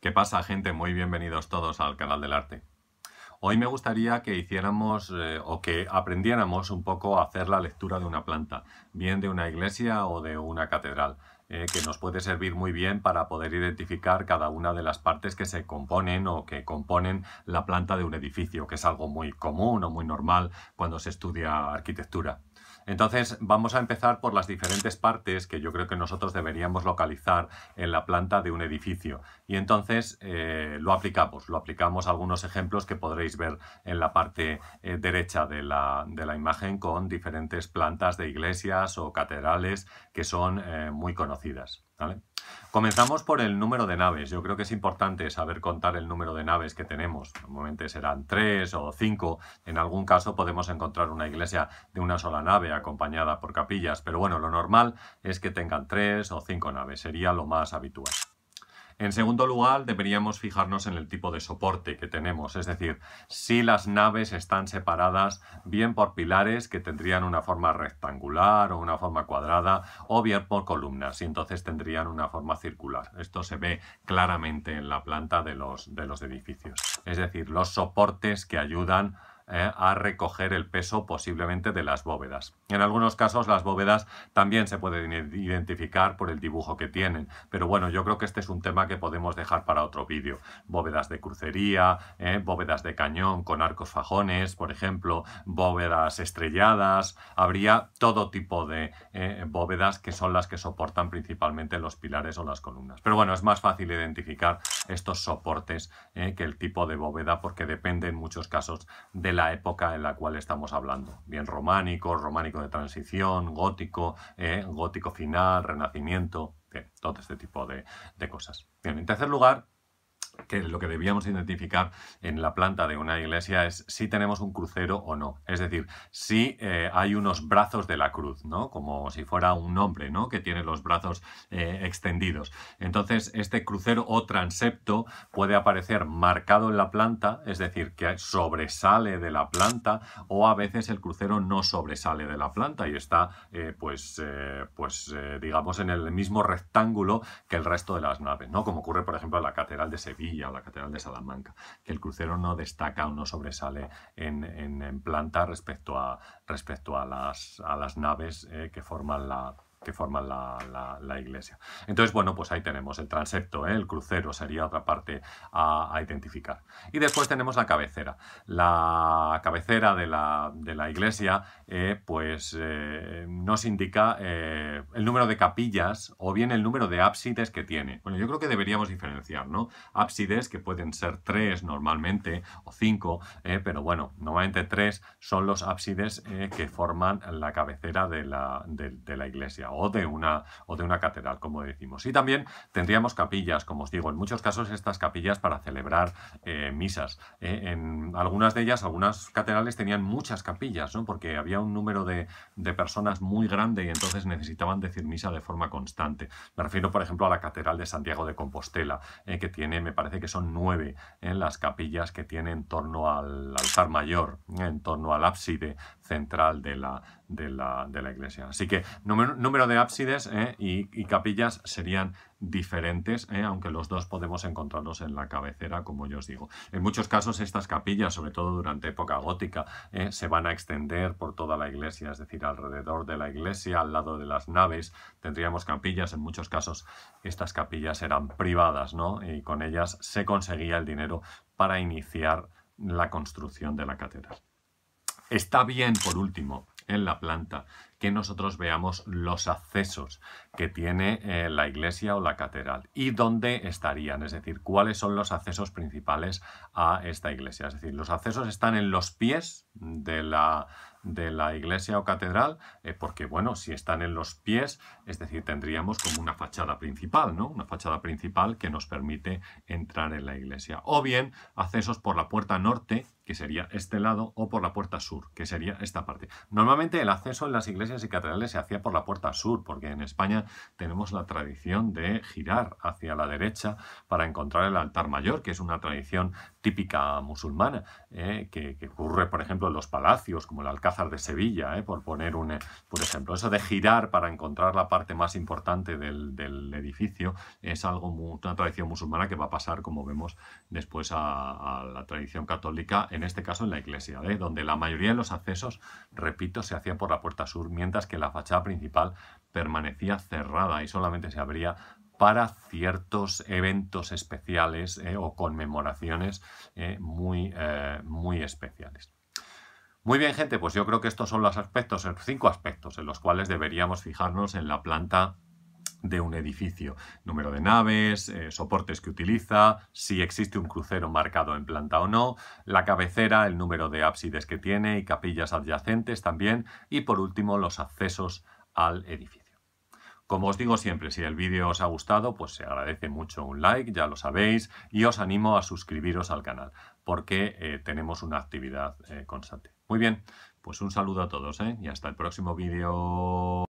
¿Qué pasa, gente? Muy bienvenidos todos al canal del arte. Hoy me gustaría que hiciéramos o que aprendiéramos un poco a hacer la lectura de una planta, bien de una iglesia o de una catedral, que nos puede servir muy bien para poder identificar cada una de las partes que se componen o que componen la planta de un edificio, que es algo muy común o muy normal cuando se estudia arquitectura. Entonces vamos a empezar por las diferentes partes que yo creo que nosotros deberíamos localizar en la planta de un edificio y entonces lo aplicamos a algunos ejemplos que podréis ver en la parte derecha de la imagen con diferentes plantas de iglesias o catedrales que son muy conocidas, ¿vale? Comenzamos por el número de naves. Yo creo que es importante saber contar el número de naves que tenemos. Normalmente serán 3 o 5. En algún caso podemos encontrar una iglesia de una sola nave acompañada por capillas, pero bueno, lo normal es que tengan 3 o 5 naves. Sería lo más habitual. En segundo lugar, deberíamos fijarnos en el tipo de soporte que tenemos, es decir, si las naves están separadas bien por pilares que tendrían una forma rectangular o una forma cuadrada, o bien por columnas, y entonces tendrían una forma circular. Esto se ve claramente en la planta de los edificios, es decir, los soportes que ayudan a recoger el peso posiblemente de las bóvedas. En algunos casos las bóvedas también se pueden identificar por el dibujo que tienen, pero bueno, yo creo que este es un tema que podemos dejar para otro vídeo. Bóvedas de crucería, bóvedas de cañón con arcos fajones, por ejemplo, bóvedas estrelladas, habría todo tipo de bóvedas que son las que soportan principalmente los pilares o las columnas. Pero bueno, es más fácil identificar estos soportes que el tipo de bóveda porque depende en muchos casos de la época en la cual estamos hablando. Bien románico, románico de transición, gótico, gótico final, renacimiento, bien, todo este tipo de cosas. Bien, en tercer lugar, que lo que debíamos identificar en la planta de una iglesia es si tenemos un crucero o no. Es decir, si hay unos brazos de la cruz, ¿no? Como si fuera un hombre, ¿no? Que tiene los brazos extendidos. Entonces, este crucero o transepto puede aparecer marcado en la planta, es decir, que sobresale de la planta, o a veces el crucero no sobresale de la planta y está, digamos, en el mismo rectángulo que el resto de las naves, ¿no? Como ocurre, por ejemplo, en la Catedral de Sevilla o la Catedral de Salamanca, que el crucero no destaca o no sobresale en planta respecto a las naves que forman la iglesia. Entonces, bueno, pues ahí tenemos el transepto, el crucero sería otra parte a identificar. Y después tenemos la cabecera. La cabecera de la iglesia nos indica el número de capillas o bien el número de ábsides que tiene. Bueno, yo creo que deberíamos diferenciar, ¿no? Ábsides que pueden ser 3 normalmente o 5, pero bueno, normalmente 3 son los ábsides que forman la cabecera de la iglesia o de una catedral, como decimos. Y también tendríamos capillas, como os digo, en muchos casos estas capillas para celebrar misas. En algunas de ellas, algunas catedrales tenían muchas capillas, ¿no? Porque había un número de personas muy grande y entonces necesitaban decir misa de forma constante. Me refiero, por ejemplo, a la Catedral de Santiago de Compostela, que tiene, me parece que son 9 las capillas que tiene en torno al altar mayor, en torno al ábside central de la iglesia. Así que número de ábsides y capillas serían diferentes, aunque los dos podemos encontrarlos en la cabecera, como yo os digo. En muchos casos estas capillas, sobre todo durante época gótica, se van a extender por toda la iglesia, es decir, alrededor de la iglesia, al lado de las naves, tendríamos capillas. En muchos casos estas capillas eran privadas, ¿no? Y con ellas se conseguía el dinero para iniciar la construcción de la catedral. Está bien, por último, en la planta, que nosotros veamos los accesos que tiene la iglesia o la catedral y dónde estarían, es decir, cuáles son los accesos principales a esta iglesia. Es decir, los accesos están en los pies de la iglesia o catedral, porque, bueno, si están en los pies, es decir, tendríamos como una fachada principal, ¿no? Una fachada principal que nos permite entrar en la iglesia. O bien, accesos por la puerta norte, que sería este lado, o por la puerta sur, que sería esta parte. Normalmente el acceso en las iglesias y catedrales se hacía por la puerta sur, porque en España tenemos la tradición de girar hacia la derecha para encontrar el altar mayor, que es una tradición típica musulmana, que ocurre, por ejemplo, en los palacios, como el Alcázar de Sevilla, por poner por ejemplo. Eso de girar para encontrar la parte más importante del edificio es una tradición musulmana que va a pasar, como vemos, después a la tradición católica, en este caso en la iglesia, donde la mayoría de los accesos, repito, se hacían por la puerta sur, mientras que la fachada principal permanecía cerrada y solamente se abría para ciertos eventos especiales o conmemoraciones muy especiales. Muy bien, gente, pues yo creo que estos son los 5 aspectos en los cuales deberíamos fijarnos en la planta de un edificio: número de naves, soportes que utiliza, si existe un crucero marcado en planta o no, la cabecera, el número de ábsides que tiene y capillas adyacentes también, y por último los accesos al edificio. Como os digo siempre, si el vídeo os ha gustado, pues se agradece mucho un like, ya lo sabéis, y os animo a suscribiros al canal, porque tenemos una actividad constante. Muy bien, pues un saludo a todos, y hasta el próximo vídeo.